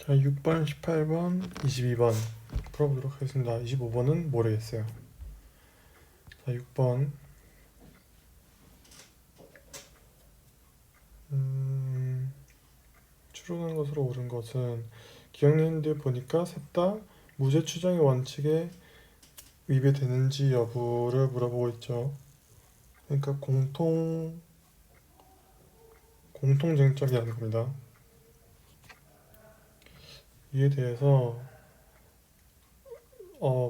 자, 6번, 18번, 22번 풀어보도록 하겠습니다. 25번은 모르겠어요. 자, 6번. 추론한 것으로 옳은 것은 기억력인데 보니까 셋 다 무죄 추정의 원칙에 위배되는지 여부를 물어보고 있죠. 그러니까 공통쟁점이라는 겁니다. 이에 대해서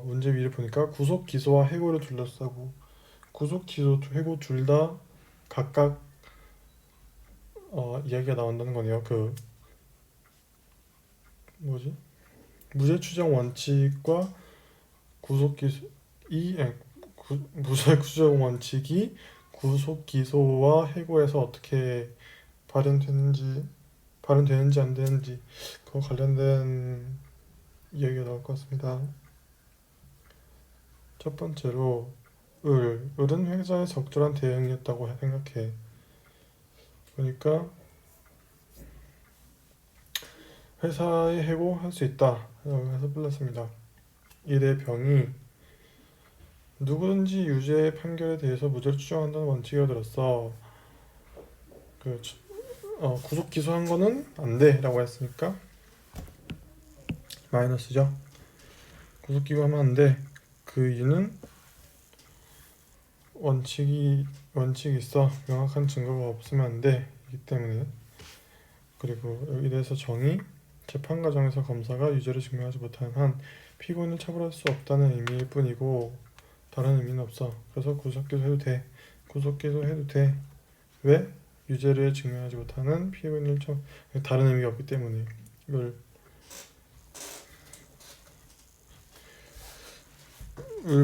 문제 위를 보니까 구속 기소와 해고를 둘러싸고 구속 기소 해고 둘 다 각각 이야기가 나온다는 거네요. 그 뭐지? 무죄 추정 원칙과 구속 기소 무죄 추정 원칙이 구속 기소와 해고에서 어떻게 발현되는지 안 되는지 그거 관련된 이야기가 나올 것 같습니다. 첫 번째로 을은 회사의 적절한 대응이었다고 생각해. 그러니까 회사에 해고할 수 있다 라고 해서 불렀습니다. 이에 대해 병이 누구든지 유죄 판결에 대해서 무죄를 추정한다는 원칙을 들었어. 구속 기소한 거는 안 돼 라고 했으니까 마이너스죠. 구속 기소하면 안 돼. 그 이유는 원칙이 있어. 명확한 증거가 없으면 안 돼. 이기 때문에. 그리고 여기 대해서 정의 재판 과정에서 검사가 유죄를 증명하지 못하는 한 피고인을 처벌할 수 없다는 의미일 뿐이고 다른 의미는 없어. 그래서 구속기소해도 돼. 구속기소해도 돼. 왜? 유죄를 증명하지 못하는 피고인을 다른 의미가 없기 때문에. 이걸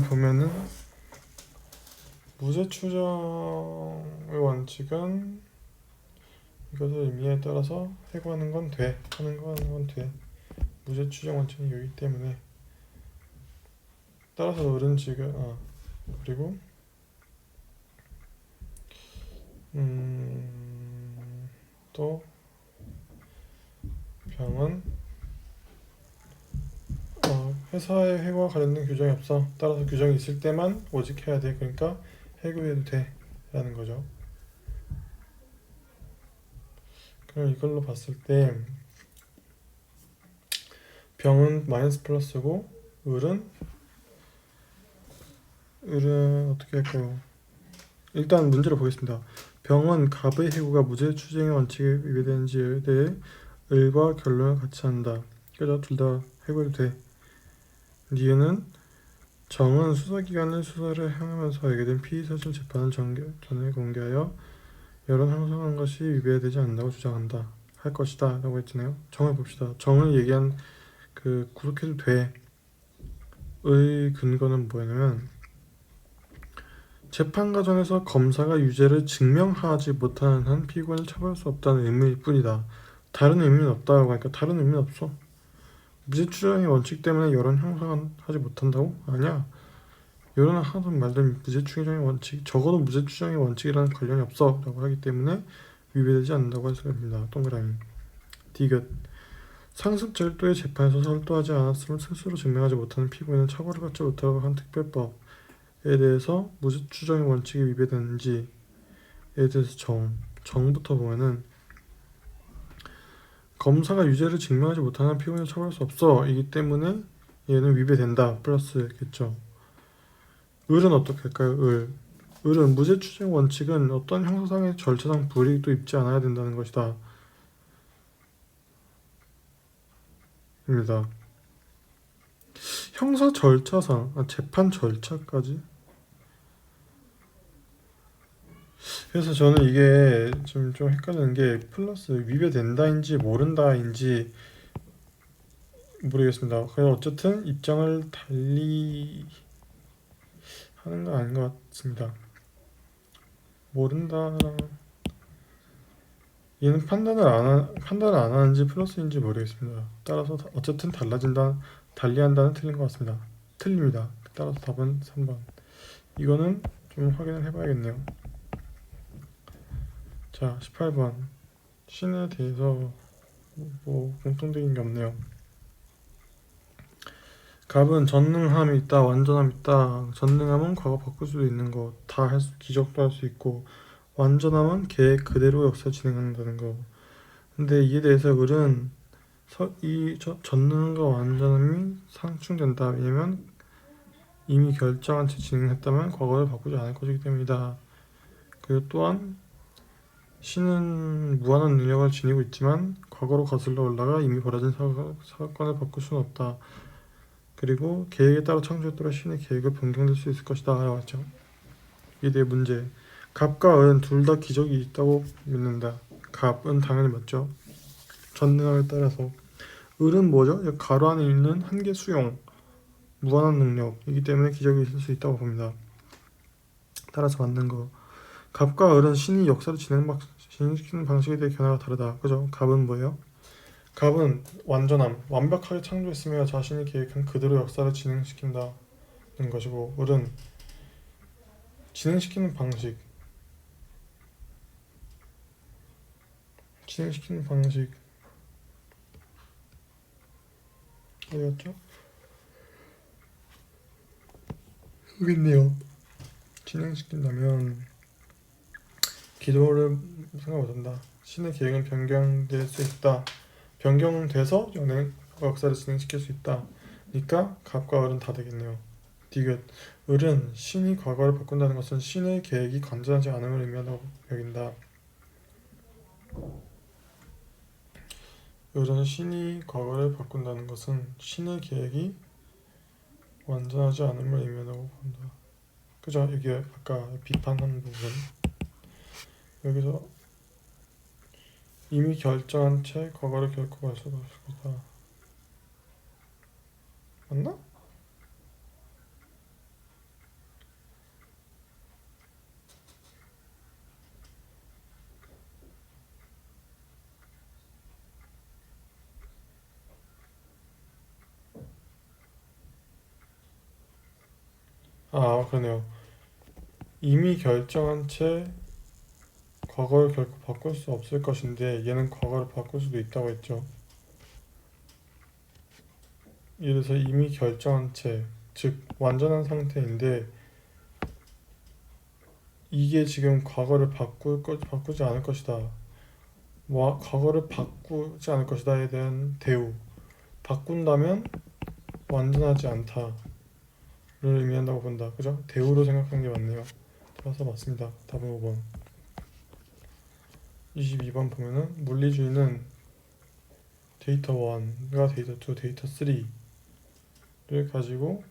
보면은 무죄 추정의 원칙은 이것의 의미에 따라서 해고하는 건 돼. 하는 건 돼. 무죄 추정 원칙이 여기 때문에 따라서 을은 지금 그리고 또 병은 회사의 해고와 관련된 규정이 없어. 따라서 규정이 있을 때만 오직 해야 돼. 그러니까 해고해도 돼 라는 거죠. 그럼 이걸로 봤을 때 병은 마이너스 플러스고 을은 어떻게 할까요? 일단 문제를 보겠습니다. 병은 갑의 해고가 무죄 추정의 원칙에 위배되는지에 대해 을과 결론을 같이 한다. 그래서 둘 다 해고해도 돼. 이유는 정은 수사기관의 수사를 행하면서 알게된 피의사실 재판을 전에 공개하여 여론 형성한 것이 위배되지 않는다고 주장한다. 할 것이다 라고 했잖아요. 정을 봅시다. 정을 얘기한 그 구속해도 돼 의 근거는 뭐냐면 재판 과정에서 검사가 유죄를 증명하지 못하는 한 피고인을 처벌할 수 없다는 의미일 뿐이다. 다른 의미는 없다고 하니까 다른 의미는 없어. 무죄 추정의 원칙 때문에 여론 형성하지 못한다고? 아니야. 여론은 하든 말든 무죄 추정의 원칙, 적어도 무죄 추정의 원칙이라는 관련이 없어 라고 하기 때문에 위배되지 않는다고 할 수가 있습니다. 동그라미. 디귿. 상습 절도의 재판에서 설도하지 않았음을 스스로 증명하지 못하는 피고인은 처벌을 받지 못하도록 한 특별법에 대해서 무죄 추정의 원칙이 위배되는지에 대해서 정부터 보면은 검사가 유죄를 증명하지 못하는 피고인을 처벌할 수 없어 이기 때문에 얘는 위배된다 플러스겠죠. 을은 어떻게 할까요? 을은 무죄 추정 원칙은 어떤 형사상의 절차상 불이익도 입지 않아야 된다는 것이다 입니다. 형사 절차상 재판 절차까지. 그래서 저는 이게 좀 헷갈리는 게 플러스 위배된다인지 모른다인지 모르겠습니다. 그냥 어쨌든 입장을 달리 하는 건 아닌 것 같습니다. 모른다. 얘는 판단을 안 하는지 플러스인지 모르겠습니다. 따라서 어쨌든 달리한다는 틀린 것 같습니다. 틀립니다. 따라서 답은 3번. 이거는 좀 확인을 해봐야겠네요. 자, 18번. 신에 대해서 뭐 공통적인 게 없네요. 갑은 전능함이 있다, 완전함이 있다. 전능함은 과거 바꿀 수도 있는 거, 다 할 수, 기적도 할 수 있고, 완전함은 계획 그대로 역사 진행한다는 거. 근데 이에 대해서 을은 전능함과 완전함이 상충된다. 왜냐면 이미 결정한 채 진행했다면 과거를 바꾸지 않을 것이기 때문이다. 그리고 또한 신은 무한한 능력을 지니고 있지만 과거로 거슬러 올라가 이미 벌어진 사건을 바꿀 수는 없다. 그리고 계획에 따라 창조에 따라 신의 계획을 변경될 수 있을 것이다. 맞죠? 이에 대해 문제. 갑과 을은 둘 다 기적이 있다고 믿는다. 갑은 당연히 맞죠. 전능함에 따라서. 을은 뭐죠? 가로 안에 있는 한계 수용, 무한한 능력이기 때문에 기적이 있을 수 있다고 봅니다. 따라서 맞는 거. 갑과 을은 신이 역사를 진행시키는 방식에 대해 견해가 다르다. 그죠? 갑은 뭐예요? 갑은 완전함, 완벽하게 창조했으며 자신이 계획한 그대로 역사를 진행시킨다는 것이고, 을은 진행시키는 방식, 어디였죠? 여기 있네요. 진행시킨다면 기도를 생각 못한다. 신의 계획은 변경될 수 있다. 변경돼서 역사를 진행시킬 수 있다. 그러니까 갑과 을은 다 되겠네요. 디귿. 을은 신이 과거를 바꾼다는 것은 신의 계획이 건전하지 않음을 의미한다고 여긴다. 을은 신이 과거를 바꾼다는 것은 신의 계획이 완전하지 않음을 의미한다고 본다. 그죠? 이게 아까 비판하는 부분. 여기서 이미 결정한 채 과거를 결코 갈 수가 없을 것이다. 맞나? 아, 그러네요. 이미 결정한 채 과거를 결코 바꿀 수 없을 것인데 얘는 과거를 바꿀 수도 있다고 했죠. 예를 들어서 이미 결정한 채, 즉 완전한 상태인데 이게 지금 과거를 바꾸지 않을 것이다. 과거를 바꾸지 않을 것이다에 대한 대우. 바꾼다면 완전하지 않다를 의미한다고 본다. 그죠? 대우로 생각하는 게 맞네요. 따라서 맞습니다. 답은 5번. 22번 보면은 물리주의는 데이터 1과 데이터 2, 데이터 3를 가지고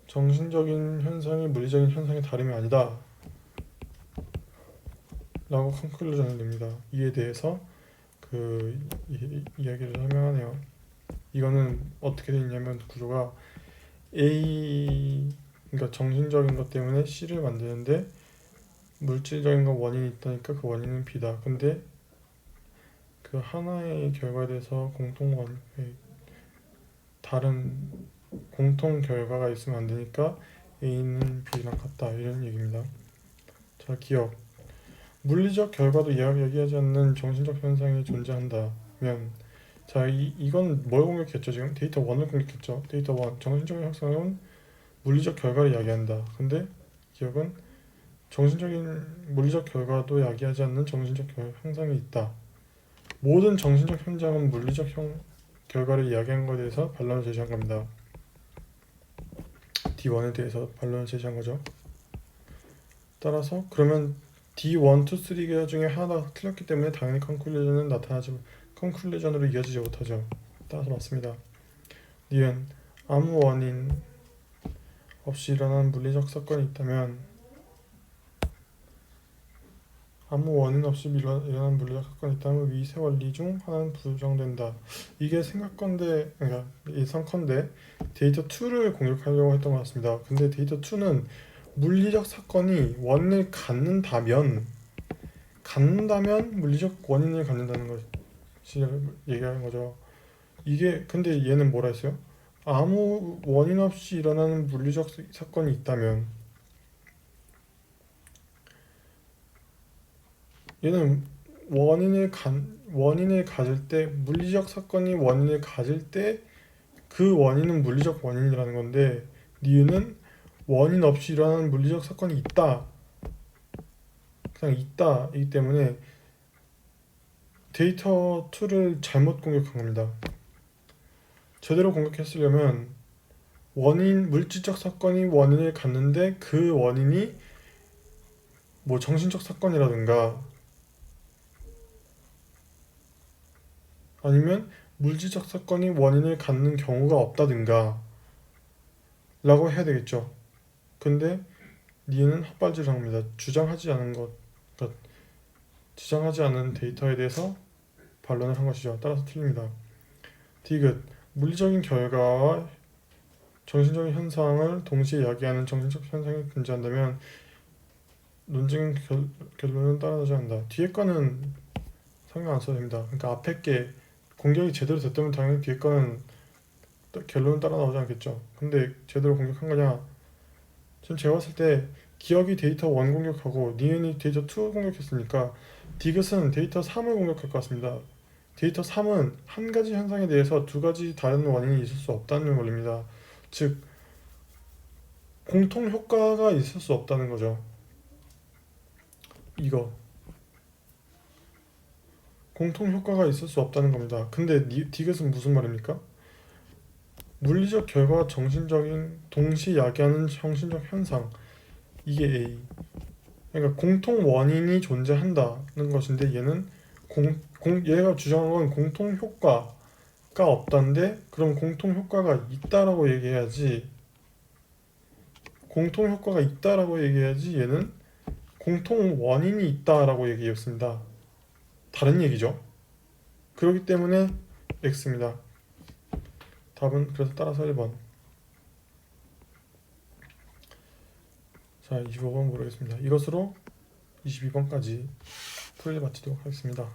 정신적인 현상이 물리적인 현상의 다름이 아니다 라고 컨클루전을 냅니다. 이에 대해서 그 이야기를 설명하네요. 이거는 어떻게 되어 있냐면 구조가 A, 그러니까 정신적인 것 때문에 C를 만드는데 물질적인 거 원인이 있다니까 그 원인은 B다. 근데 그 하나의 결과에 대해서 다른 공통 결과가 있으면 안 되니까 A는 B랑 같다 이런 얘기입니다. 자, 기억. 물리적 결과도 얘기하지 않는 정신적 현상이 존재한다면 자, 이건 뭘 공격했죠? 지금 데이터 1을 공격했죠. 데이터 1 정신적인 현상은 물리적 결과를 이야기한다. 근데 기억은 정신적인 물리적 결과도 야기하지 않는 정신적 현상이 있다. 모든 정신적 현상은 물리적 결과를 이야기한 것에 대해서 반론을 제시한 겁니다. D1에 대해서 반론을 제시한 거죠. 따라서 그러면 D1, 2, 3개 중에 하나가 틀렸기 때문에 당연히 컨클루전으로 이어지지 못하죠. 따라서 맞습니다. 니은 아무 원인 없이 일어난 물리적 사건이 있다면 아무 원인 없이 일어난 물리적 사건이 있다면 위 세 원리 중 하나는 부정된다. 이게 생각건데, 그러니까 예상컨대 데이터 2를 공격하려고 했던 것 같습니다. 근데 데이터 2는 물리적 사건이 원인을 갖는다면 물리적 원인을 갖는다는 것이 얘기하는 거죠. 이게 근데 얘는 뭐라 했어요? 아무 원인 없이 일어나는 물리적 사건이 있다면 얘는 원인을 가질 때, 물리적 사건이 원인을 가질 때 그 원인은 물리적 원인이라는 건데, 니은은 원인 없이 일어나는 물리적 사건이 있다, 그냥 있다 이기 때문에 데이터 2를 잘못 공격한 겁니다. 제대로 공격했으려면 물질적 사건이 원인을 갖는데 그 원인이 뭐 정신적 사건이라든가 아니면 물질적 사건이 원인을 갖는 경우가 없다든가 라고 해야 되겠죠. 근데 니은 헛발질을 합니다. 주장하지 않은 데이터에 대해서 반론을 한 것이죠. 따라서 틀립니다. 디귿, 물리적인 결과와 정신적인 현상을 동시에 야기하는 정신적 현상이 존재한다면 논증은 결론은 따라가지 않는다. 뒤에 거는 상관 안 써도 됩니다. 그러니까 앞에 게 공격이 제대로 됐다면 당연히 뒤에 거는 결론은 따라 나오지 않겠죠. 근데 제대로 공격한 거냐? 지금 제가 봤을 때 기억이 데이터 1 공격하고 니은이 데이터 2 공격했으니까 디귿은 데이터 3을 공격할 것 같습니다. 데이터 3은 한 가지 현상에 대해서 두 가지 다른 원인이 있을 수 없다는 원리입니다. 즉 공통 효과가 있을 수 없다는 거죠. 이거 공통 효과가 있을 수 없다는 겁니다. 근데 디귿은 무슨 말입니까? 물리적 결과와 정신적인 동시 야기하는 정신적 현상, 이게 A. 그러니까 공통 원인이 존재한다는 것인데 얘가 주장한 건 공통 효과가 없다는데, 그럼 공통 효과가 있다라고 얘기해야지. 공통 효과가 있다라고 얘기해야지. 얘는 공통 원인이 있다라고 얘기했습니다. 다른 얘기죠. 그렇기 때문에 X입니다. 답은 그래서 따라서 1번. 자, 25번 모르겠습니다. 이것으로 22번까지 풀이 마치도록 하겠습니다.